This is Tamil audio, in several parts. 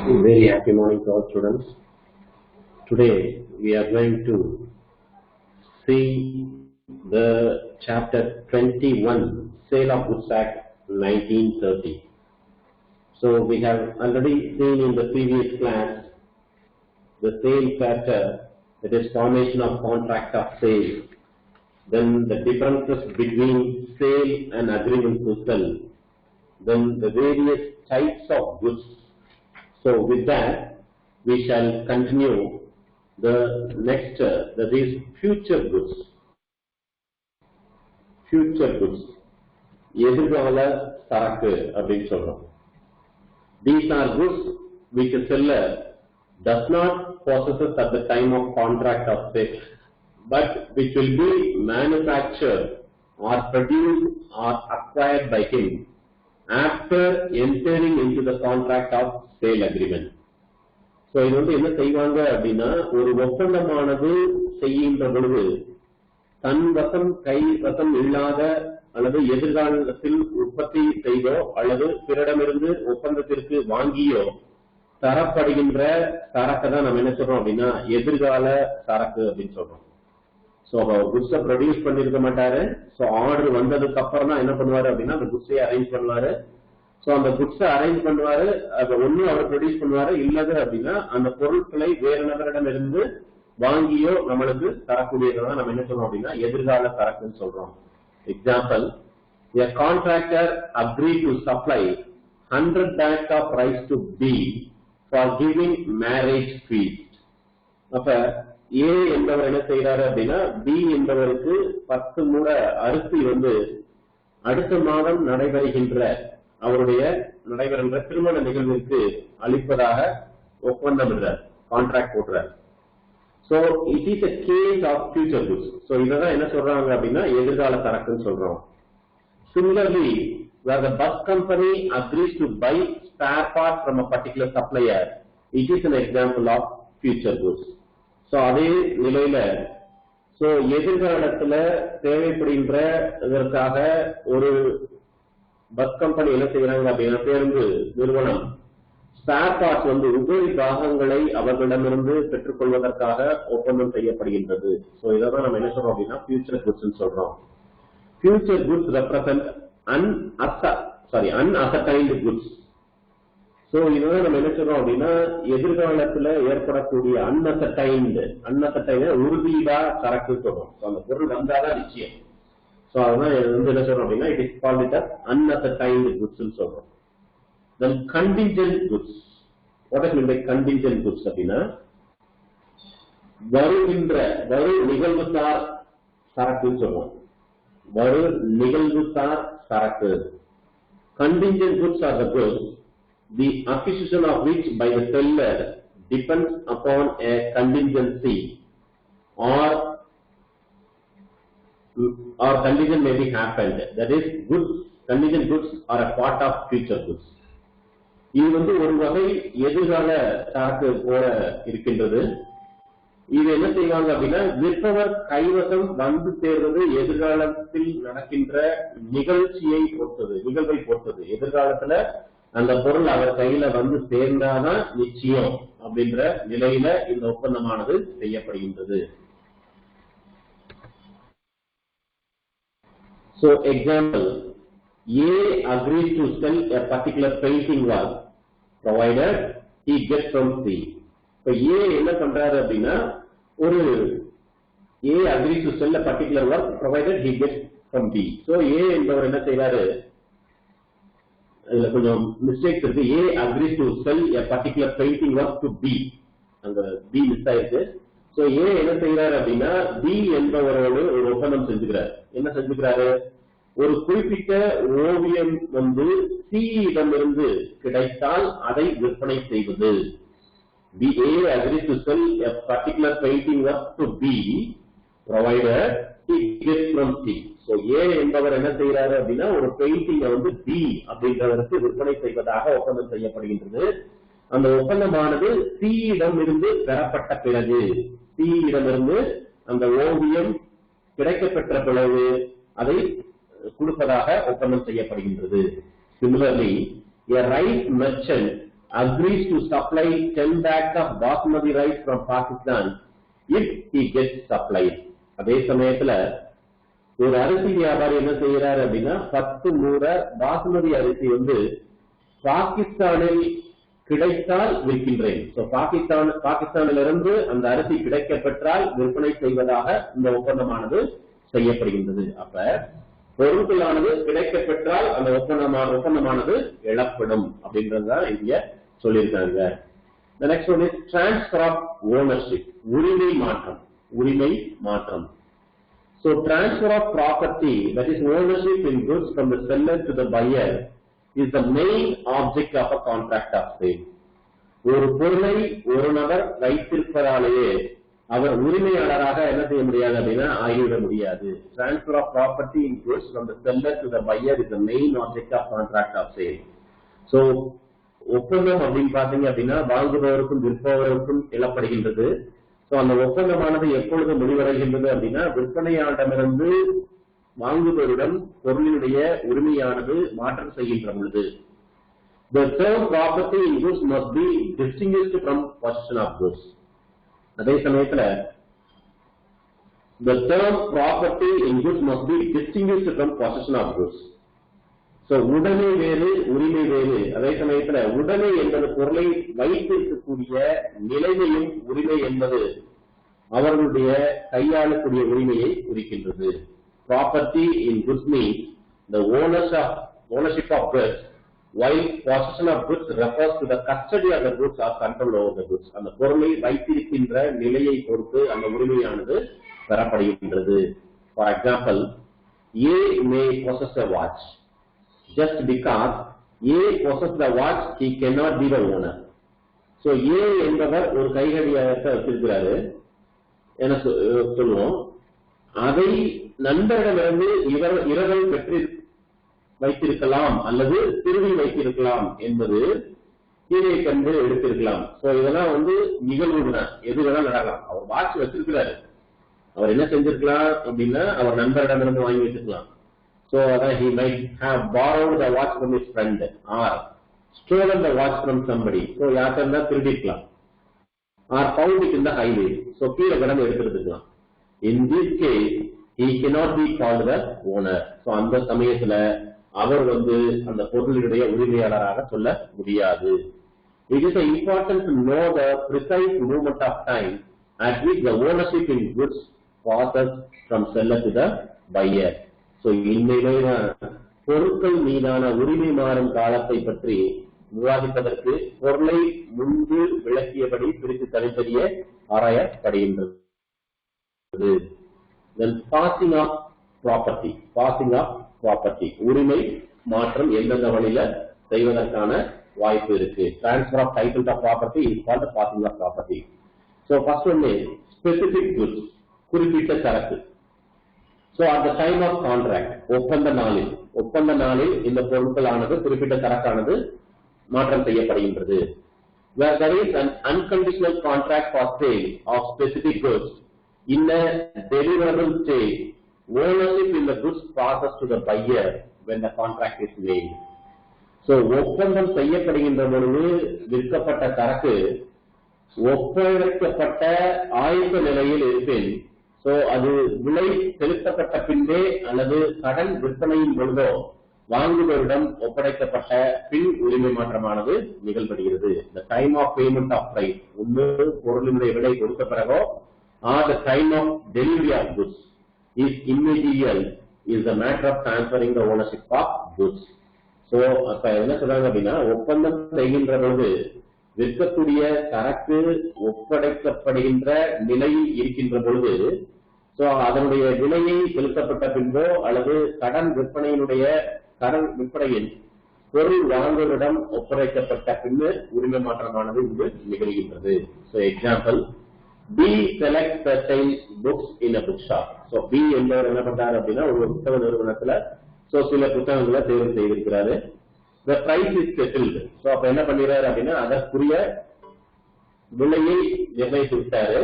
Very happy morning to all students. Today we are going to see the chapter 21, Sale of Goods Act 1930. So we have already seen in the previous class the sale chapter, that is formation of contract of sale, then the differences between sale and agreement to sell, then the various types of goods. So with that, we shall continue the next, that is future goods. Future goods. எதிர்கால சரக்கு அப்படின்னு சொல்றோம். These are goods which a seller does not possess at the time of contract of sale, but which will be manufactured or produced or acquired by him after entering into the contract of sale agreement. So இது வந்து என்ன செய்வாங்க அப்படின்னா, ஒரு ஒப்பந்தமானது செய்கின்ற பொழுது தன் வசம் கை வசம் இல்லாத அல்லது எதிர்காலத்தில் உற்பத்தி செய்தோ அல்லது பிறரிடமிருந்து ஒப்பந்தத்திற்கு வாங்கியோ தரப்படுகின்ற சரக்கு தான் நம்ம என்ன சொல்றோம் அப்படின்னா எதிர்கால சரக்கு அப்படின்னு சொல்றோம். ஸோ குட்ஸை ப்ரொடியூஸ் பண்ணிருக்க மாட்டாரு. ஸோ ஆர்டர் வந்ததுக்கு அப்புறம் தான் என்ன பண்ணுவாரு அப்படின்னா அந்த குட்ஸை அரேஞ்ச் பண்ணுவாரு. ஸோ அந்த குட்ஸை அரேஞ்ச் பண்ணுவாரு, அதை ஒண்ணு அவர் ப்ரொடியூஸ் பண்ணுவாரு, இல்லது அப்படின்னா அந்த பொருட்களை வேறு நபரிடம் இருந்து வாங்கியோ நம்மளுக்கு தரக்கூடியதான் நம்ம என்ன சொல்றோம் அப்படின்னா எதிர்கால சரக்குன்னு சொல்றோம். Example, a contractor agreed to supply 100 bags of rice to B for giving marriage feast. அப்ப A என்பவர் என்ன செய்யறாரு அப்படின்னா B என்பவருக்கு 10 மூடை அரிசி வந்து அடுத்த மாதம் நடைபெறுகின்ற அவருடைய நடைபெறுகின்ற திருமண நிகழ்விற்கு அளிப்பதாக ஒப்பந்தம் இடுறார், கான்ட்ராக்ட் போடுறார். So it is a case of future goods. So இததான் என்ன சொல்றாங்க அப்படின்னா எதிர்கால சரக்குன்னு சொல்றோம். Similarly, where the bus company agrees to buy spare parts from a particular supplier, it is an example of future goods. So அதே நிலையில எதிர்காலத்துல தேவைப்படுகின்ற இதற்காக ஒரு பஸ் கம்பெனி என்ன செய்யறாங்க அப்படின்னா பேருந்து நிறுவனம் ஸ்பேர் பார்ட்ஸ் வந்து உபரி பாகங்களை அவர்களிடமிருந்து பெற்றுக் கொள்வதற்காக ஒப்பந்தம் செய்யப்படுகின்றது. ஸோ இதான் நம்ம என்ன சொல்றோம் அப்படின்னா ஃபியூச்சர் குட்ஸ் சொல்றோம். Future goods represent uncertained goods. So இதுதான் நம்ம என்ன சொல்றோம் அப்படின்னா எதிர்காலத்துல ஏற்படக்கூடிய அன்அசர்டைன்டு உறுதியிடா சரக்கு சொல்றோம். அந்த பொருள் வந்தாதான் நிச்சயம். ஸோ அதுதான் வந்து என்ன சொல்றோம் அப்படின்னா it is called it uncertained goods சொல்றோம். Then contingent goods. What is meant by contingent goods அப்படின்னா வரு நிகழ்வுசார் சரக்குன்னு சொல்லுவோம். வரு நிகழ்வுசார் சரக்கு. Contingent goods are the goods the acquisition of which by the seller depends upon a contingency or contingent may be happened. That is, contingent goods are a part of future goods. இது வந்து ஒரு வகை எதிர்கால சரக்கு போல இருக்கின்றது. இது என்ன செய்வாங்க அப்படின்னா விற்பவர் கைவசம் வந்து சேர்வது எதிர்காலத்தில் நடக்கின்ற நிகழ்வை பொறுத்தது. எதிர்காலத்துல அந்த பொருள் அவர் கையில வந்து சேர்ந்தாதான் நிச்சயம் அப்படின்ற நிலையில இந்த ஒப்பந்தமானது செய்யப்படுகின்றது. So example, A agrees to sell a particular painting work provided he gets from C. So A என்ன பண்றாரு அப்படின்னா ஒரு A agrees to sell a particular work provided he gets from B. So A என்பவர் என்ன செய்றாரு, இதுல கொஞ்சம் மிஸ்டேக்ஸ் இருக்கு. A agrees to sell a particular painting work to B. அங்க B மிஸ் ஆயிருக்கு. So A என்ன செய்றாரு அப்படின்னா B என்பவரோடு ஒரு ஒப்பந்தம் செஞ்சுக்கிறார். என்ன செஞ்சுக்கிறாரு, ஒரு குறிப்பிட்ட ஓவியம் வந்து C இடமிருந்து கிடைத்தால் அதை விற்பனை செய்வது. A agrees to sell a particular painting work to B provided he gets from C. So A என்பவர் என்ன செய்யறாரு அப்படின்னா ஒரு பெயிண்டிங்கை வந்து B அப்படின்றவருக்கு விற்பனை செய்வதாக ஒப்பந்தம் செய்யப்படுகின்றது. அந்த ஒப்பந்தமானது C இடமிருந்து பெறப்பட்ட பிறகு, C இடமிருந்து அந்த ஓவியம் கிடைக்கப்பெற்ற பிறகு அதை கொடுப்பதாக ஒப்பந்தம் செய்யப்படுகின்றது. Similarly, a rice merchant agrees to supply 10 bags of basmati rice from Pakistan if he gets supplied. அதே சமயத்துல ஒரு அரிசி வியாபாரி என்ன செய்யறாரு அப்படின்னா 10 மூரை பாசுமதி அரிசி வந்து பாகிஸ்தானில் கிடைத்தால் விற்கின்றேன். பாகிஸ்தானிலிருந்து அந்த அரிசி கிடைக்கப்பெற்றால் விற்பனை செய்வதாக இந்த ஒப்பந்தமானது செய்யப்படுகின்றது. அப்ப பொருட்களானது கிடைக்கப்பெற்றால் அந்த ஒப்பந்தமானது இழப்படும் அப்படின்றதுதான் இங்க சொல்லியிருக்காங்க. The next one is transfer of ownership. உரிமை மாற்றம். So transfer of property, that is ownership in goods from the seller to the buyer, is the main object of a contract of sale. ஒரு பொருளை ஒரு நபர் வைத்திருப்பதாலேயே அவர் உரிமையாளராக என்ன செய்ய முடியாது அப்படின்னா ஆகிவிட முடியாது. Transfer of property in goods from the seller to the buyer is the main object of contract of sale. So ஒப்பந்தம் அப்படின்னு பாத்தீங்க அப்படின்னா வாங்குபவருக்கும் விற்பவருக்கும் எழப்படுகின்றது. சோ அந்த ஒப்பந்தமானது எப்பொழுது முடிவடைகின்றது அப்படின்னா விற்பனையாளரிடமிருந்து வாங்குபவரிடம் பொருளினுடைய உரிமையானது மாற்றம் செய்கின்ற பொழுது. The term property in goods must be distinguished from possession of goods. அதே சமயத்துல the term property in goods must be distinguished from possession of goods. So உடைமை வேறு உரிமை வேறு. அதே சமயத்துல உடைமை என்பது பொருளை வைத்திருக்கக்கூடிய நிலைமையும் உரிமை என்பது அவர்களுடைய கையாளக்கூடிய உரிமையை குறிக்கின்றது. Property in goods means the ownership of goods, while possession of goods refers to the custody of the goods or control over the goods. அந்த பொருளை வைத்திருக்கின்ற நிலையை பொறுத்து அந்த உரிமையானது பெறப்படுகின்றது. For example, A may possess a watch. Just because A possesses the watch, he cannot be the owner. So A என்பவர் ஒரு கைகடிகாரத்தை வச்சிருக்கிறாரு என சொல்லுவோம். அதை நண்பரிடமிருந்து இவர்கள் பெற்று வைத்திருக்கலாம் அல்லது திருடி வைத்திருக்கலாம் என்பது கீழே கண்டு எடுத்திருக்கலாம். சோ இதெல்லாம் வந்து நிகழ்வு தான், எது வேணாலும் நடக்கலாம். அவர் வாட்ச் வச்சிருக்கிறாரு, அவர் என்ன செஞ்சிருக்கலாம் அப்படின்னா அவர் நண்பரிடமிருந்து வாங்கி வச்சிருக்கலாம். So he might have borrowed the watch from his friend or stolen the watch from somebody. So யார்கிட்ட திருடிக்கலாம் or found it in the highway. So கீழே கடந்து எடுத்துக்கலாம். In this case he cannot be called the owner. So அந்த சமயத்துல அவர் வந்து அந்த பொருளுடைய உரிமையாளராக சொல்ல முடியாது. It is important to know the precise movement of time at which the ownership in goods passes from seller to the buyer. So இந்த பொருட்கள் மீதான உரிமை மாறும் காலத்தை பற்றி விவாதிப்பதற்கு பொருளை முன்பு விளக்கியபடி பிரித்து தனித்தனிய ஆராயப்படுகின்றது. Then passing of property, உரிமை மாற்றம் எந்தெந்த வழியில செய்வதற்கான வாய்ப்பு இருக்கு. Transfer of title of property is called the passing of property. So first one is specific goods, குறிப்பிட்ட சரக்கு. So at the time of contract, ஒப்பந்த நாளில் இந்த பொருட்களானது குறிப்பிட்ட சரக்கானது மாற்றம் செய்யப்படுகின்றது. Where there is an unconditional contract for sale of specific goods in a deliverable state, ownership in the goods passes to the buyer when the contract is made. So ஒப்பந்தம் செய்யப்படுகின்ற பொழுது விற்கப்பட்ட சரக்கு ஒப்படைக்கப்பட்ட ஆயத்த நிலையில் இருப்பின், சோ அது விலை செலுத்தப்பட்ட பின்பே அல்லது கடன் விற்பனையின் பொழுதோ வாங்குபவரிடம் ஒப்படைக்கப்பட்ட பின் உரிமை மாற்றமானது நிகழ்படுகிறது. The time of payment of price, ஒன்று பொருளினுடைய விலை கொடுத்த பிறகோ or the time of delivery of goods is immaterial, is the matter of transferring the ownership of goods. So அப்ப என்ன சொல்றாங்க அப்படின்னா ஒப்பந்தம் செய்கின்ற பொழுது விற்கக்கூடிய சரக்கு ஒப்படைக்கப்படுகின்ற நிலையில் இருக்கின்ற பொழுது, சோ அதனுடைய விலையை செலுத்தப்பட்ட பின்போ அல்லது கடன் விற்பனையின் பொருள் வாங்குவரிடம் ஒப்படைக்கப்பட்ட பின்னர் உரிமை மாற்றமானது இங்கு நிகழ்கின்றது. So example, B selects certain books in a bookshop. So B என்பவர் என்ன பண்றாரு அப்படின்னா ஒரு புத்தக நிறுவனத்துல சில புத்தகங்களை தேர்வு செய்திருக்கிறாரு. The price is settled. So அப்ப என்ன பண்ணிடுறாரு அப்படின்னா அதற்குரிய விலையை நிர்ணயித்து விட்டாரு.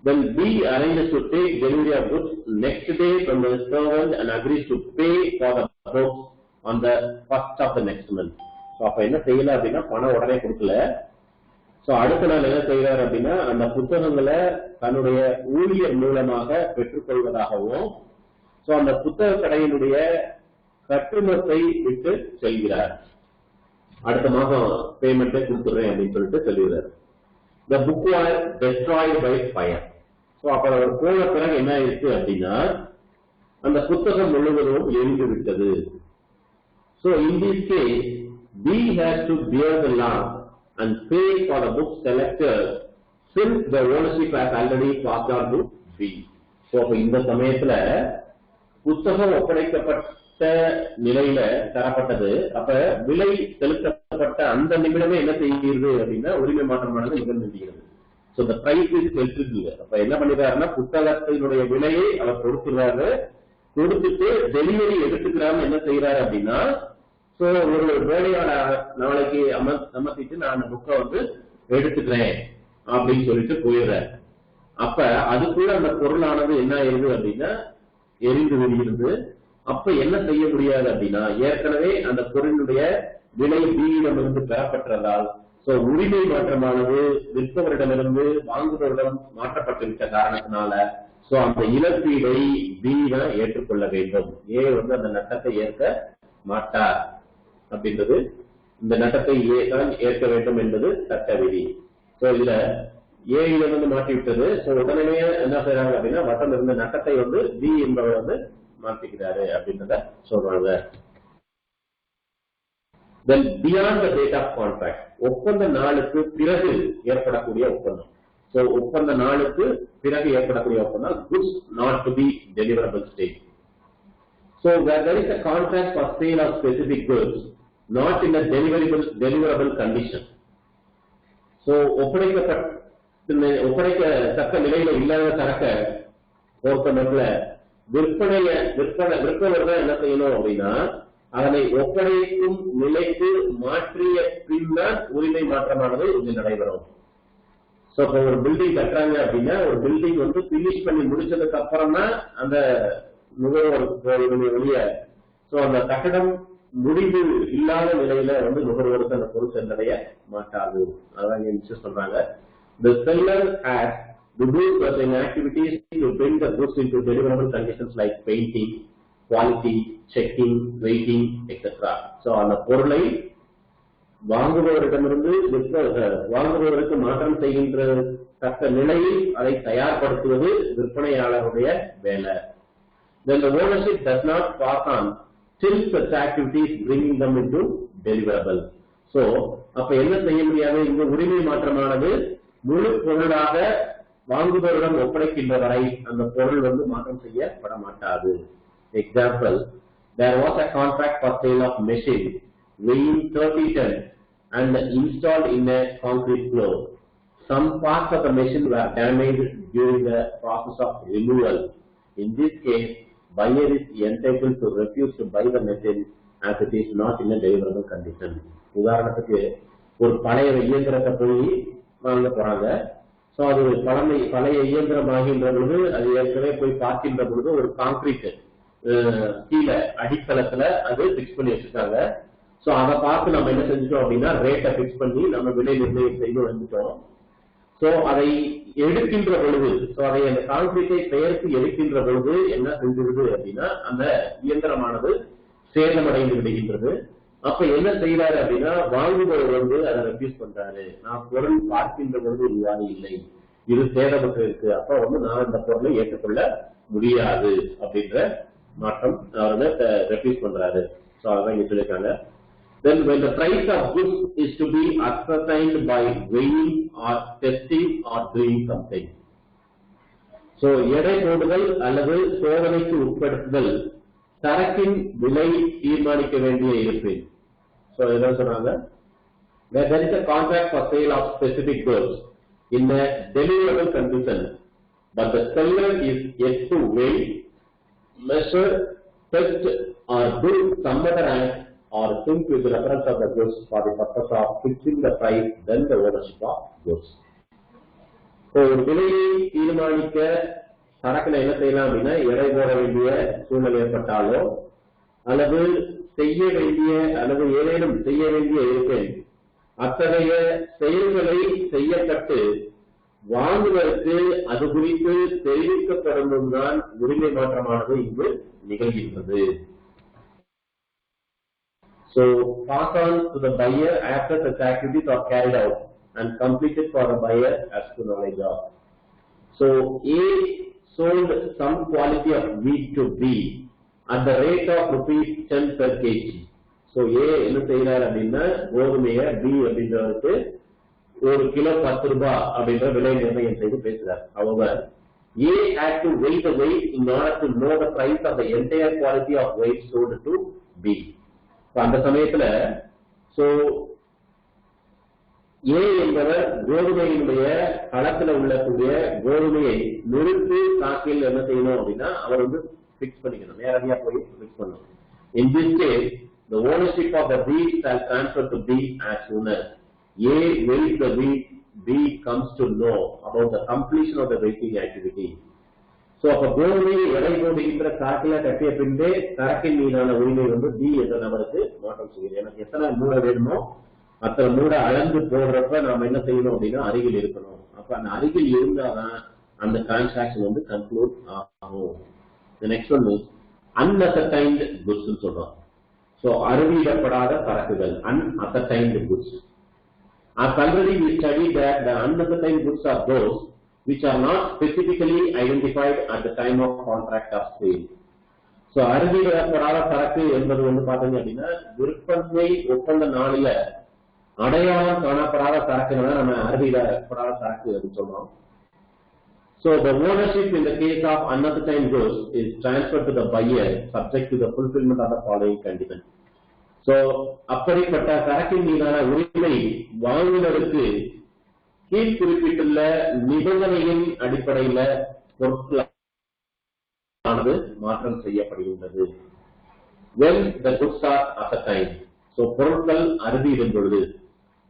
Then B arranges to take delivery of goods next day from the servant and agrees to pay for the books on the first of the next month. அப்ப என்ன செய்யல அப்படின்னா பணம் உடனே கொடுக்கல. சோ அடுத்த நாள் என்ன செய்யறாரு அப்படின்னா அந்த புத்தகங்களை தன்னுடைய ஊழியர் மூலமாக பெற்றுக்கொள்வதாகவும் சோ அந்த புத்தக கடையினுடைய கட்டுமத்தை விட்டு செல்கிறார். அடுத்த மாதம் பேமெண்ட் கொடுத்துடுறேன் அப்படின்னு சொல்லிட்டு சொல்லுகிறார். The book was destroyed by fire. So அப்ப அவர் போன பிறகு என்ன ஆயிடுச்சு அப்படின்னா அந்த புத்தகம் முழுவதும் எரிந்து விட்டது. So in this case, B has to bear the loss and pay for the book selected since the ownership has already passed on to B. So இந்த சமயத்துல புத்தகம் ஒப்படைக்கப்பட்ட நிலையில தரப்பட்டது. அப்ப விலை செலுத்தப்பட்ட அந்த நிமிடமே என்ன செய்கிறது அப்படின்னா உரிமை மாற்றமானது நிகழ்ந்துகிறது. So the price is settled. அப்ப என்ன பண்ணிடுறாருன்னா புத்தகத்தினுடைய விலையை அவர் கொடுத்துறாரு. கொடுத்துட்டு டெலிவரி எடுத்துக்கிறான்னு என்ன செய்யறாரு அப்படின்னா சோ ஒரு வேலையோட நாளைக்கு அமர்த்திட்டு நான் அந்த புக்கை வந்து எடுத்துக்கிறேன் அப்படின்னு சொல்லிட்டு போயிடுறாரு. அப்ப அதுக்குள்ள அந்த பொருளானது என்ன ஆயிருது அப்படின்னா எரிந்து விடுகிறது. அப்ப என்ன செய்ய முடியாது அப்படின்னா ஏற்கனவே அந்த பொருளுடைய விலை பீயிடமிருந்து பெறப்பட்டதால் சோ உரிமை மாற்றமானது விற்பவரிடமிருந்து வாங்குபவரிடம் மாற்றப்பட்டுவிட்ட காரணத்தினால சோ அந்த இழப்பீடை பி தான் ஏற்றுக்கொள்ள வேண்டும். ஏ வந்து அந்த நட்டத்தை ஏற்க மாட்டார் அப்படின்றது இந்த நட்டத்தை ஏ தான் ஏற்க வேண்டும் என்பது சட்ட விதி. சோ இதுல ஏ வந்து மாற்றி விட்டது. சோ உடனே என்ன செய்யறாங்க அப்படின்னா வட்டம் இருந்த நட்டத்தை வந்து பி என்பவர் வந்து மாற்றிக்கிறாரு அப்படின்றத சொல்றாங்க. Then beyond the date of contract, ஒப்பந்த நாளுக்கு பிறகு ஏற்படக்கூடிய ஒப்பந்தம். So ஒப்பந்த நாளுக்கு பிறகு ஏற்படக்கூடிய ஒப்பந்தம் goods not to be deliverable stage. So where there is a contract for sale of specific goods not in a deliverable condition. So ஒப்படைக்கத்தக்க நிலையில இல்லாத சரக்க பொறுத்தமட்டில் விற்பவர் தான் என்ன செய்யணும் அப்படின்னா அதனை ஒப்படைக்கும் நிலைக்கு மாற்றிய பின்னால் உரிமை மாற்றமானது இங்கு நடைபெறும். சோ இப்ப ஒரு பில்டிங் கட்டுறாங்க அப்படின்னா ஒரு பில்டிங் வந்து பினிஷ் பண்ணி முடிச்சதுக்கு அப்புறம் தான் அந்த நுகர்வோர் வெளியே சோ அந்த கட்டடம் முடிவு இல்லாத நிலையில வந்து நுகர்வோருக்கு அந்த பொருள் சென்றடைய மாட்டாது. அதான் இங்க சொல்றாங்க. The seller has to do certain activities to bring the goods into deliverable conditions like painting, quality, checking, waiting, etc. So அந்த பொருளை வாங்குபவரிடமிருந்து வாங்குபவருக்கு மாற்றம் செய்கின்ற தக்க நிலையில் அதை தயார்படுத்துவது விற்பனையாளருடைய வேலை. Then the ownership does not pass on till such activities bringing them into deliverable. So அப்ப என்ன செய்ய முடியாது? இந்த உரிமை மாற்றமானது முழு பொருளாக வாங்குபவரிடம் ஒப்படைக்கின்ற வரை அந்த பொருள் வந்து மாற்றம் செய்யப்பட மாட்டாது. Example, there was a contract for sale of machine weighing 30 tons and installed in a concrete floor. Some parts of the machine were damaged during the process of removal. In this case, buyer is entitled to refuse to buy the machine as it is not in a deliverable condition. உதாரணத்துக்கு ஒரு பழைய இயந்திரத்தை போய் வாங்க போறாங்க. சோ அது பழைய இயந்திரம் ஆகின்ற பொழுது அது ஏற்கனவே போய் பார்க்கின்ற பொழுது ஒரு கான்கிரீட் கீழே அடித்தளத்துல அது பிக்ஸ் பண்ணி வச்சிருக்காங்க. சோ அதை பார்த்து நம்ம என்ன செஞ்சுட்டோம் அப்படின்னா ரேட்டை பிக்ஸ் பண்ணி நம்ம விலை நிர்ணயம் செய்து வந்துட்டோம். சோ அதை எடுக்கின்ற பொழுது அதை அந்த கான்கிரீட்டை பெயர்த்து எடுக்கின்ற பொழுது என்ன செஞ்சிருது அப்படின்னா அந்த இயந்திரமானது சேதமடைந்து விடுகின்றது. அப்ப என்ன செய்யறாரு அப்படின்னா வாங்குபவர் வந்து அதை ரெஃப்யூஸ் பண்றாரு. நான் பொருள் பார்க்கின்ற பொழுது இவ்வாறு இல்லை, இது சேதப்பட்டு இருக்கு, அப்ப வந்து நான் இந்த பொருளை ஏற்றுக்கொள்ள முடியாது அப்படின்ற மாற்றம் அவர் ரெஃப்யூஸ் பண்றாரு. சோ அதான் இங்க சொல்லியிருக்காங்க. Then when the price of goods is to be ascertained by weighing or testing or doing something. So எடை போடுதல் அல்லது சோதனைக்கு உட்படுத்துதல் சரக்கின் விலை தீர்மானிக்க வேண்டிய இருப்பின். So என்ன சொல்றாங்க? There is a contract for sale of specific goods in a deliverable condition, but the seller is yet to weigh, measure, test or do some other act or think with reference of the goods for the purpose of fixing the price, then the ownership of goods. So ஒரு விலையை தீர்மானிக்க சரக்குல என்ன செய்யலாம் அப்படின்னா எடை போட வேண்டிய சூழ்நிலை ஏற்பட்டாலோ அல்லது செய்ய வேண்டிய அல்லது ஏதேனும் செய்ய வேண்டிய இருப்பேன், அத்தகைய செயல்களை செய்யப்பட்டு வாங்குவதற்கு அது குறித்து தெரிவிக்கப்படும் தான் உரிமை மாற்றமானது இங்கு நிகழ்கின்றது. So pass on to the buyer after such activities are carried out and completed for the buyer as to knowledge of. So A sold some quality of wheat to B at the rate of ₹10 per kg. So A என்ன செய்யறாரு அப்படின்னா கோதுமையை B அப்படின்றவருக்கு ஒரு கிலோ 10 ரூபாய் அப்படின்ற விலை நிர்ணயம் செய்து பேசுறார். However, A had to weigh the weight in order to know the price of the entire quality of wheat sold to B. அந்த சமயத்துல ஏ என்பவர் கோதுமையினுடைய களத்துல உள்ளக்கூடிய கோதுமையை நிறுத்து சாக்கில் என்ன செய்யணும் அப்படின்னா அவர் வந்து பிக்ஸ் பண்ணிக்கணும், நேரடியா போய் பிக்ஸ் பண்ணணும். In this case, the ownership of the wheat shall transfer to B as soon as A weighs the wheat, B comes to know about the completion of the weighing activity. அப்ப கோதுமையை எடை போடுகின்ற சாக்கில கட்டிய பின்பே சரக்கின் மீதான உரிமை வந்து பி என்ற நபருக்கு மாற்றம் செய்கிறது. எனக்கு எத்தனை மூடை வேணுமோ அத்தனை மூடை அளந்து போடுறப்ப நாம என்ன செய்யணும் அப்படின்னா அருகில் இருக்கணும். அப்ப அந்த அருகில் இருந்தாதான் அந்த டிரான்சாக்சன் வந்து கன்க்ளூட் ஆகும். நெக்ஸ்ட் ஒன் அன்அசர்டைன்ட் குட்ஸ் சொல்றோம். அறுதியிடப்படாத சரக்குகள், அன்அசர்டைன்ட் goods. As already we studied that the unascertained goods are those which are not specifically identified at the time of contract of sale. அறுதியிடப்படாத சரக்கு என்பது வந்து பாத்தீங்க அப்படின்னா விற்பனை ஒப்பந்த நாளில அடையாளம் காணப்படாத சரக்குகளை நம்ம அறுதியிடப்படாத சரக்கு அப்படின்னு சொல்றோம். The ownership in the case of unascertained goods is transferred to the buyer subject to the fulfillment of the following conditions. அப்படிப்பட்ட சரக்கின் மீதான உரிமை வாங்குவதற்கு கீழ் குறிப்பிட்டுள்ள நிபந்தனையின் அடிப்படையில் பொருட்களானது மாற்றம் செய்யப்படுகின்றது. When the goods are ascertained, பொருட்கள் அறுதியிடும் பொழுது,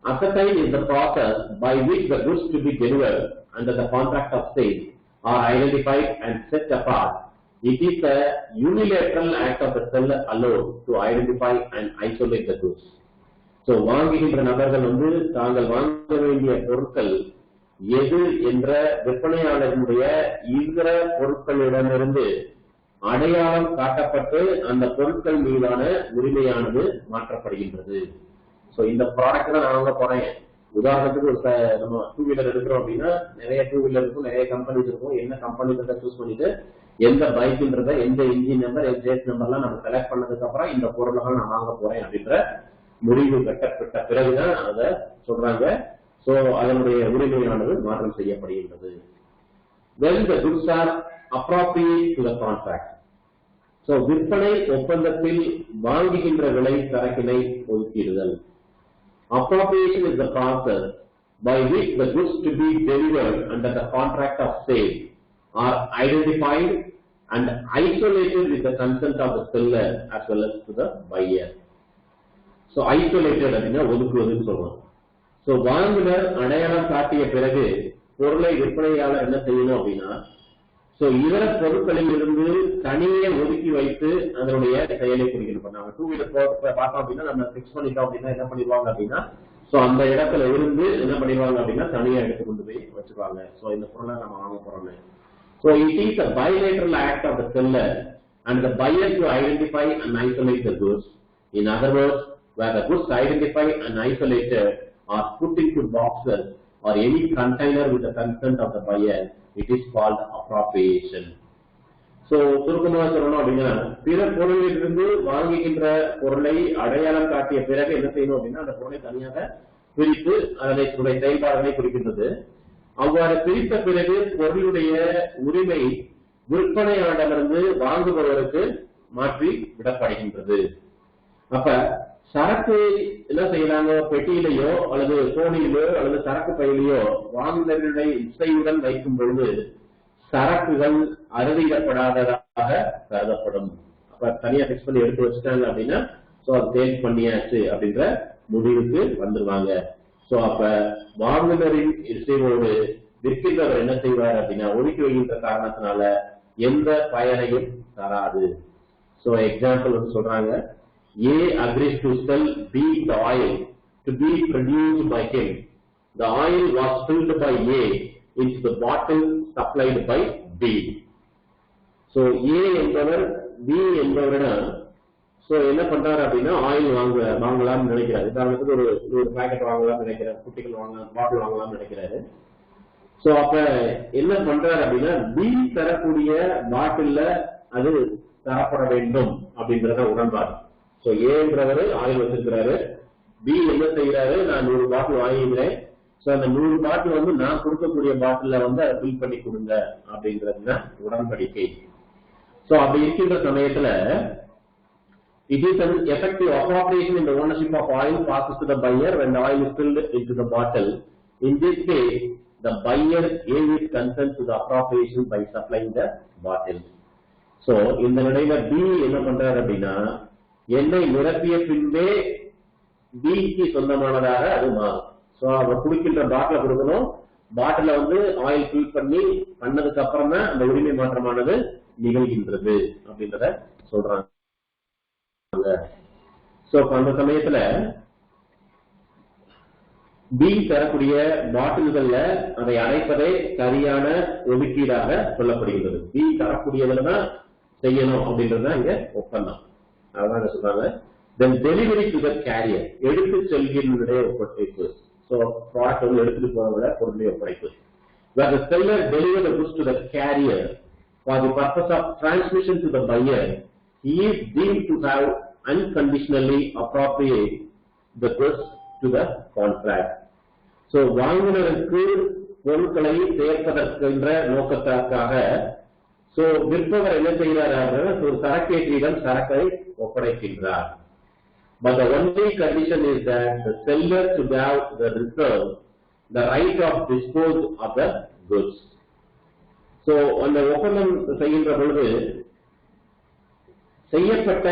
ascertained is the process by which the goods to be delivered under the contract of sale are identified and set apart. It is a unilateral act of the seller alone to identify and isolate the goods. வாங்குகின்ற நபர்கள் வந்து தாங்கள் வாங்க வேண்டிய பொருட்கள் எது என்ற விற்பனையாளர்களுடைய இதர பொருட்களிடமிருந்து அடையாளம் காட்டப்பட்டு அந்த பொருட்கள் மீதான உரிமையானது மாற்றப்படுகின்றது. இந்த ப்ராடக்ட் தான் நான் வாங்க போறேன். உதாரணத்துக்கு ஒரு நம்ம 2 வீலர் எடுக்கிறோம் அப்படின்னா நிறைய 2 வீலர் இருக்கும், நிறைய கம்பெனிஸ் இருக்கும். என்ன கம்பெனின்றத சூஸ் பண்ணிட்டு எந்த பைக்குன்றத, எந்த இன்ஜின் நம்பர், எக்ஸாஸ்ட் நம்பர்லாம் நம்ம செலக்ட் பண்ணதுக்கு அப்புறம் இந்த பொருள்கள் நான் வாங்க போறேன் அப்படின்ற முடிவு கட்டப்பட்ட பிறகுதான் அதை சொல்றாங்க. அதனுடைய உரிமையானது மாற்றம் செய்யப்படுகின்றது. When the goods are appropriate to the contract. விற்பனை ஒப்பந்தத்தில் வாங்குகின்ற விலை சரக்கினை ஒதுக்கிடுதல். Appropriation is the process by which the goods to be delivered under the contract of sale are identified and isolated with the consent of the seller as well as to the buyer. Isolated அப்படின்னா ஒதுக்குவதுன்னு சொல்றோம். வாங்குனர் அடையாளம் காட்டிய பிறகு பொருளை விற்பனையாளர் என்ன செய்யணும் அப்படின்னா இதர பொருட்களில் இருந்து தனியே ஒதுக்கி வைத்து அதனுடைய செயலை குறிக்கணும். நம்ம 2 வீலர் பார்த்தோம் அப்படின்னா நம்ம பிக்ஸ் பண்ணிட்டோம் அப்படின்னா என்ன பண்ணிடுவாங்க அப்படின்னா அந்த இடத்துல இருந்து என்ன பண்ணிடுவாங்க அப்படின்னா தனியா எடுத்து கொண்டு போய் வச்சிருவாங்க. இந்த பொருளை நம்ம வாங்க போறோம்னு. It is a bilateral act of the seller and the buyer to identify and isolate the goods. In other words, where the goods identified and isolated are put into boxes or any container with the consent of the buyer, it is called appropriation. சுருக்கமாக சொல்லணும் அப்படின்னா பிற பொருளிலிருந்து வாங்குகின்ற பொருளை அடையாளம் காட்டிய பிறகு என்ன செய்யணும் அப்படின்னா அந்த பொருளை தனியாக பிரித்து அதனுடைய செயல்பாடுகளை குறிக்கின்றது. அவ்வாறு பிரித்த பிறகு பொருளுடைய உரிமை விற்பனையாளரிடமிருந்து வாங்குபவருக்கு மாற்றி விடப்படுகின்றது. அப்ப சரக்கு என்ன செய்யறாங்க, பெட்டியிலேயோ அல்லது கோணியிலோ அல்லது சரக்கு பையிலையோ வாங்குநர்களுடைய இசையுடன் வைக்கும் பொழுது சரக்குகள் அறுதியிடப்படாததாக கருதப்படும். அப்ப தனியா பிக்ஸ் பண்ணி எடுத்து வச்சுட்டாங்க அப்படின்னா அது சேல்ஸ் பண்ணியாச்சு அப்படின்ற முடிவுக்கு வந்துருவாங்க. அப்ப வாங்குநரின் இசையோடு விற்கின்றவர் என்ன செய்வார் அப்படின்னா ஒதுக்கி வைக்கின்ற காரணத்தினால எந்த பயனையும் தராது. எக்ஸாம்பிள் சொல்றாங்க, A agrees to sell B the oil to be produced by him. The oil was filled by A into the bottle supplied by B. So A என்பவர் B என்பவரிடம் சோ என்ன பண்றாரு அப்படின்னா ஆயில் வாங்கலாம்னு நினைக்கிறாரு. உதாரணத்துக்கு ஒரு பாக்கெட் வாங்கலாம்னு நினைக்கிறாரு, குட்டிகள் வாங்கலாம், பாட்டில் வாங்கலாம்னு நினைக்கிறாரு. சோ அப்ப என்ன பண்றாரு அப்படின்னா பி தரக்கூடிய பாட்டில்ல அது தரப்பட வேண்டும் அப்படின்றத உணர்ந்தார். சோ ஏன்றவரு ஆயில் வச்சிருக்கிறாரு, பி என்ன செய்யறாரு, நான் 100 பாட்டில் வாங்கிக்கிறேன், சோ அந்த 100 பாட்டில் வந்து நான் கொடுக்கக்கூடிய பாட்டில வந்து அதை ஃபில் பண்ணி கொடுங்க அப்படின்றதுதான் உடன்படிக்கை. சோ அப்படி இருக்கின்ற சமயத்துல it is an effective appropriation in the ownership of oil passes to the buyer when the oil is filled into the bottle. In this case, the buyer gave his consent to the appropriation by supplying the bottle. So இந்த நிலையில B என்ன பண்றாரு அப்படின்னா எண்ணெய் நிரப்பிய பின்பே Bக்கு சொந்தமானதாக அது மாறும். சோ அவர் குடிக்கின்ற பாட்டில கொடுக்கணும், பாட்டில வந்து ஆயில் ஃபில் பண்ணதுக்கு அப்புறம் தான் அந்த உரிமை மாற்றமானது நிகழ்கின்றது அப்படின்றத சொல்றாங்க. சோ அந்த சமயத்துல பி தரக்கூடிய பாட்டில்கள்ல அதை அடைப்பதே சரியான ஒதுக்கீடாக சொல்லப்படுகின்றது. பி தரக்கூடியதுலதான் செய்யணும் அப்படின்றதுதான் இங்க ஒப்பந்தம். அதான் சொல்றாங்க. Then delivery to the carrier, எடுத்து செல்கின்ற ஒப்படைப்பு. சோ ப்ராடக்ட் வந்து எடுத்துட்டு போறவங்க பொருளை ஒப்படைப்பு. Where the seller deliver the goods to the carrier for the purpose of transmission to the buyer, he is deemed to have unconditionally appropriate the goods to the contract. So வாங்குனருக்கு பொருட்களை சேர்ப்பதற்கென்ற நோக்கத்திற்காக சோ விற்பவர் என்ன செய்கிறார், ஒரு சரக்கேற்றியிடம் சரக்கை ஒப்படைக்கின்றார். But the only condition is that the seller should have the reserve, the right of dispose of the goods. So அந்த ஒப்பந்தம் செய்கின்ற பொழுது செய்யப்பட்ட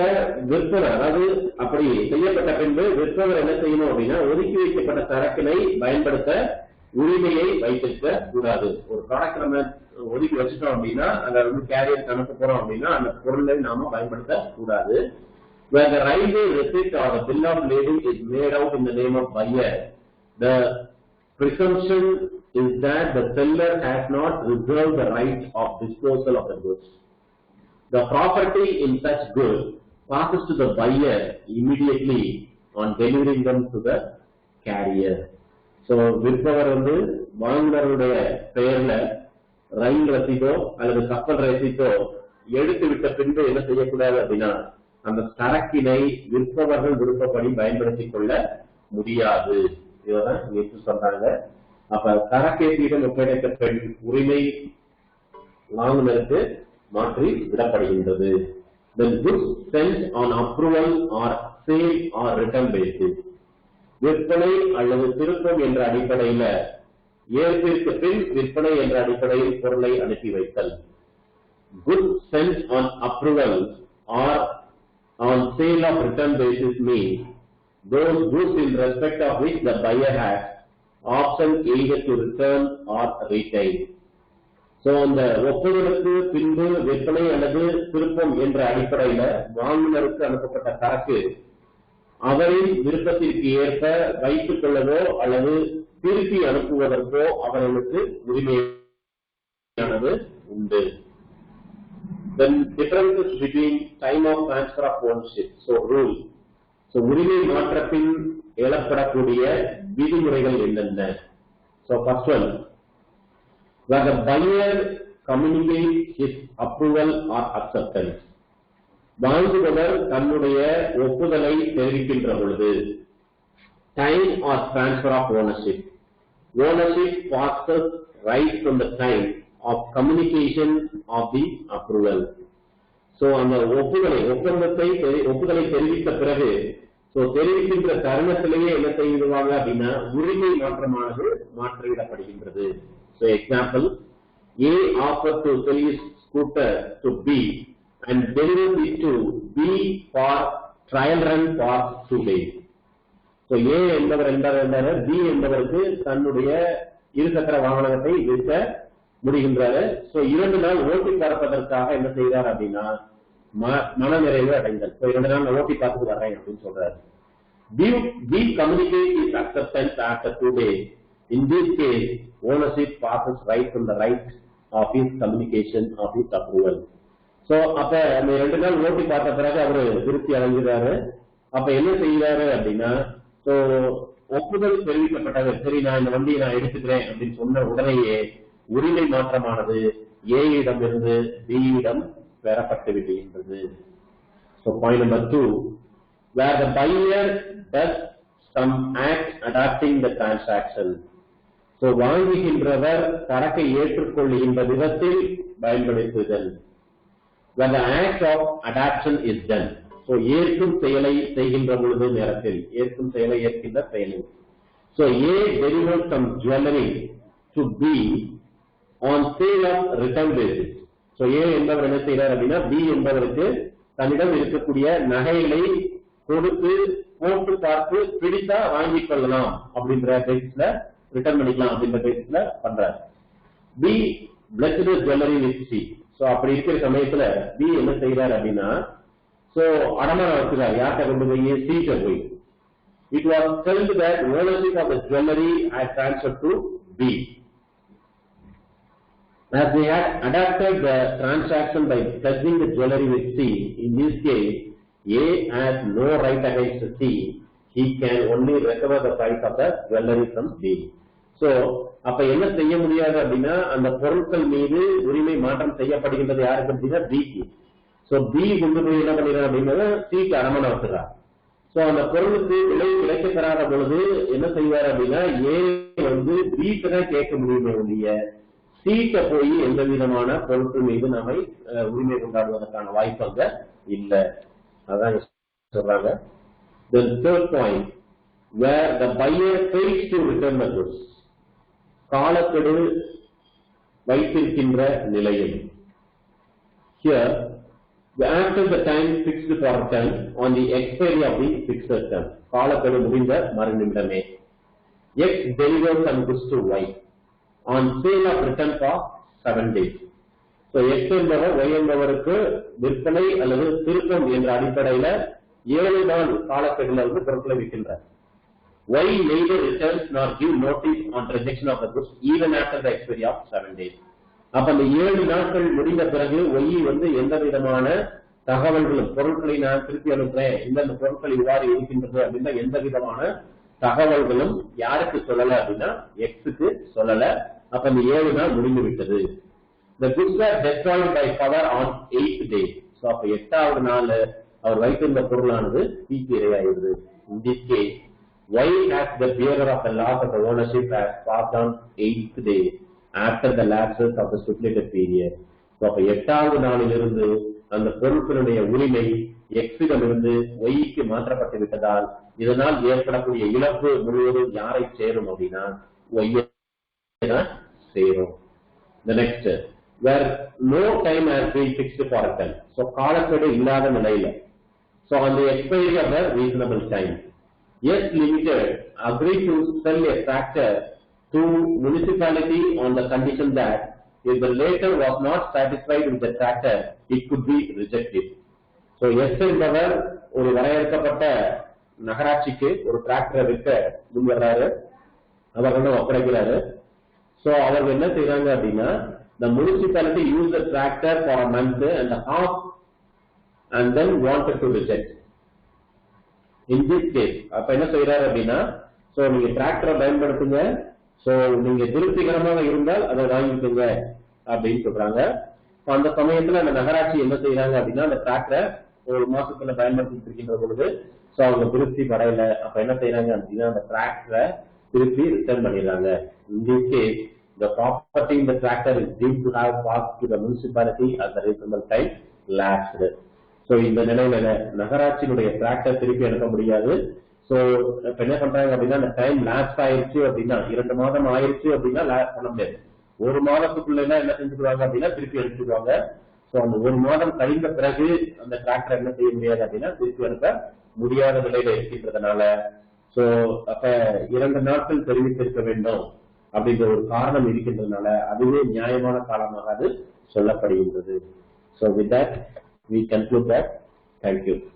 விற்பவர், அதாவது அப்படி செய்யப்பட்ட பின்பு விற்பவர் என்ன செய்யணும் அப்படின்னா ஒதுக்கி வைக்கப்பட்ட சரக்கினை பயன்படுத்த உரிமையை வைத்திருக்க கூடாது. ஒரு ப்ராடக்ட் நம்ம ஒதுக்கி வச்சுட்டோம் அப்படின்னா அங்க வந்து கேரியர் கணக்கு போறோம் அப்படின்னா அந்த பொருளை நாம பயன்படுத்த கூடாது. Where the railway receipt or the bill of lading is made out in the name of buyer, the presumption is that the seller has not reserved the right of disposal of the goods. The property in such goods passes to the buyer immediately on delivering them to the carrier. So விற்பவர் வந்து வாங்குனருடைய பெயர்ல ரயில் ரசீதோ அல்லது கப்பல் ரசீதோ எடுத்து விட்ட பின்பு என்ன செய்யக்கூடாது அப்படின்னா அந்த சரக்கினை விற்பவர்கள் விருப்பப்படி பயன்படுத்திக் கொள்ள முடியாது. இதுதான் எடுத்து சொல்றாங்க. அப்ப சரக்கேற்றியிடம் ஒப்படைத்த உரிமை வாங்குனருக்கு மாற்றி விடப்படுகின்றது. The goods sent on approval or sale or return basis. விற்பனை அல்லது திருப்பம் என்ற அடிப்படையில ஏற்பிற்கு பின் விற்பனை என்ற அடிப்படையில் பொருளை அனுப்பி வைத்தல். Goods sent on approval or on sale of return basis means those goods in respect of which the buyer has option either to return or retain. So அந்த ஒப்புதலுக்கு பின்பு விற்பனை அல்லது திருப்பம் என்ற அடிப்படையில வாங்குனருக்கு அனுப்பப்பட்ட சரக்கு அவரின் விருப்பத்திற்கு ஏற்ப வைத்துக் கொள்ளவோ அல்லது திருப்பி அனுப்புவதற்கோ அவர்களுக்கு உரிமையானது உண்டு. Then differences between time of transfer of ownership. So rule. So உரிமை மாற்றத்தின் எழப்படக்கூடிய விதிமுறைகள் என்னென்ன? So first one, where the buyer communicates his approval or acceptance. வாங்குபவர் தன்னுடைய ஒப்புதலை தெரிவிக்கின்ற பொழுது time or transfer of ownership. Ownership passes right from the time of communication of the approval. So அந்த ஒப்புதலை தெரிவித்த பிறகு தெரிவிக்கின்ற தருணத்திலேயே என்ன செய்வாங்க அப்படின்னா உரிமை மாற்றமானது மாற்றிவிடப்படுகின்றது. So example, A offers to sell his scooter to B and delivers it to B for trial run for 2 days. So A என்பவர் B என்பவருக்கு தன்னுடைய இருசக்கர வாகனத்தை விற்க முடிகின்றாரு. சோ 2 நாள் ஓட்டி பார்ப்பதற்காக என்ன செய்கிறார் அப்படின்னா மனநிறைவு அடைந்தல். 2 நாள் ஓட்டி பார்த்துட்டு வர்றேன் அப்படின்னு சொல்றாரு. We communicate his acceptance after 2 days. In this case, ownership passes right from the right of his communication of his approval. So அப்ப அந்த 2 நாள் ஓட்டி பார்த்த பிறகு அவரு திருப்தி அடைஞ்சிறாரு. அப்ப என்ன செய்யறாரு அப்படின்னா, சோ ஒப்புதல் தெரிவிக்கப்பட்டது, சரி நான் இந்த வண்டியை நான் எடுத்துக்கிறேன் அப்படின்னு சொன்ன உடனேயே உரிமை மாற்றமானது A இடமிருந்து B இடம் பெறப்பட்டு விடுகின்றது. So point number 2, where the buyer does some act adapting the transaction. So வாங்குகின்றவர் சரக்கை ஏற்றுக்கொள்கின்ற விதத்தில் பயன்படுத்துதல். When the act of adaptation is done. So ஏற்கும் செயலை செய்கின்ற பொழுது நேரத்தில் ஏற்கும் செயலை ஏற்கின்ற செயலில். So A delivers some jewelry to B on sale of return basis. So A என்பவர் என்ன செய்கிறார் அப்படின்னா, B என்பவருக்கு தன்னிடம் இருக்கக்கூடிய நகைகளை கொடுத்து போட்டு பார்த்து பிடித்தா வாங்கிக் கொள்ளலாம் அப்படின்ற பேசிஸ்ல ரிட்டர்ன் பண்ணிக்கலாம் அப்படின்ற பேசிஸ்ல பண்றாரு. B blessed jewelry with C. So அப்படி இருக்கிற சமயத்துல B என்ன செய்யறாரு அப்படின்னா, சோ அடமானம் வச்சுக்கிறார். யார்கிட்ட கொண்டு போய்? C போய். It was felt that ownership of the jewelry had transferred to B. As they had adapted the transaction by pledging the jewelry with C, in this case, A has no right against C. He can only recover the price of the jewelry from B. So, அப்ப என்ன செய்ய முடியாது அப்படின்னா, அந்த பொருட்கள் மீது உரிமை மாற்றம் செய்யப்படுகின்றது யாருக்கு அப்படின்னா B-க்கு. So B கொண்டு போய் என்ன பண்ணிடுறாரு அப்படின்னா C-க்கு அடமானம் வச்சுறார். So அந்த பொருளுக்கு விலை கிடைக்க பெறாத பொழுது என்ன செய்வார் அப்படின்னா, A வந்து B-க்கு தான் கேட்க முடியுமே ஒழிய C-க்கு போய் எந்த விதமான பொருட்கள் மீது நாம உரிமை கொண்டாடுவதற்கான வாய்ப்பு அங்க இல்லை. அதான் சொல்றாங்க. The third point, where the buyer fails to return the goods. காலக்கெடு வைத்திருக்கின்ற நிலையில். Here, after the time fixed for return on the expiry of the fixed term. காலக்கெடு முடிந்த மறுநிமிடமே X delivers some goods to Y on sale of return for 7 days. So X என்பவர் Y என்பவருக்கு விற்பனை அல்லது திருப்பம் என்ற அடிப்படையில 7 நாள் காலக்கெடுல வந்து பொருட்களை விற்கின்றார். Y neither returns nor give notice on rejection of the goods even after the expiry of 7 days. அப்ப அந்த 7 நாட்கள் முடிந்த பிறகு Y வந்து எந்த விதமான தகவல்களும், பொருட்களை நான் திருப்பி அனுப்புறேன், இந்த பொருட்கள் இவ்வாறு இருக்கின்றது அப்படின்னா எந்த விதமான தகவல்களும் யாருக்கு சொல்லல அப்படின்னா X-க்கு சொல்லல. அப்ப அந்த 7 நாள் முடிந்து விட்டது. The goods were destroyed by fire on 8th day. So அப்ப 8வது நாள் அவர் வைத்திருந்த பொருளானது தீக்கு இரையாகிறது. In this case, Y as the bearer of the loss of the ownership has passed on 8th day after the lapses of the stipulated period. So அப்ப 8வது நாளிலிருந்து அந்த பொருட்களுடைய உரிமை X-இடமிருந்து Y-க்கு மாற்றப்பட்டு விட்டதால் இதனால் ஏற்படக்கூடிய இழப்பு முழுவதும் யாரை சேரும் அப்படின்னா Y-ஐ தான் சேரும். The next, where no time has been fixed for return. So காலக்கெடு இல்லாத நிலையில. So on the expiry of the reasonable time, Yes Limited agreed to sell a tractor to municipality on the condition that if the latter was not satisfied with the tractor, it could be rejected. So yes என்பவர் ஒரு வரையறுக்கப்பட்ட நகராட்சிக்கு ஒரு டிராக்டரை விற்க முன்வர்றாரு. அவர்கள் ஒப்படைக்கிறாரு. So அவர்கள் என்ன செய்யறாங்க அப்படின்னா, the municipality used the tractor for a month and a half and then wanted to reject. In this case, அப்ப என்ன செய்யறாரு அப்படின்னா, சோ நீங்க டிராக்டரை பயன்படுத்துங்க, சோ நீங்க திருப்திகரமாக இருந்தால் அதை வாங்கிக்கோங்க அப்படின்னு சொல்றாங்க. அந்த சமயத்துல அந்த நகராட்சி என்ன செய்யறாங்க அப்படின்னா, அந்த டிராக்டரை ஒரு மாசத்துல பயன்படுத்திட்டு இருக்கின்ற பொழுது சோ அவங்க திருப்தி படையில. அப்ப என்ன செய்யறாங்க அப்படின்னா, அந்த டிராக்டரை திருப்பி ரிட்டர்ன் பண்ணிடுறாங்க. In this case, the property in the tractor is deemed to have passed to the municipality at the reasonable time lapsed. So இந்த நிலையில நகராட்சியினுடைய டிராக்டர் திருப்பி எடுக்க முடியாது. சோ இப்ப என்ன பண்றாங்க அப்படின்னா, அந்த டைம் லாப்ஸ் ஆயிருச்சு அப்படின்னா 2 மாதம் ஆயிருச்சு அப்படின்னா பண்ண முடியாது. 1 மாதத்துக்குள்ள என்ன செஞ்சுக்குவாங்க அப்படின்னா திருப்பி எடுத்துக்குவாங்க. சோ அந்த 1 மாதம் கழிந்த பிறகு அந்த டிராக்டர் என்ன செய்ய முடியாது அப்படின்னா திருப்பி எடுக்க முடியாத நிலையில இருக்கின்றதுனால சோ அப்ப 2 நாட்கள் தெரிவித்திருக்க வேண்டும் அப்படின்ற ஒரு காரணம் இருக்கின்றதுனால அதுவே நியாயமான காலமாக அது சொல்லப்படுகின்றது. So with that, we conclude that. Thank you.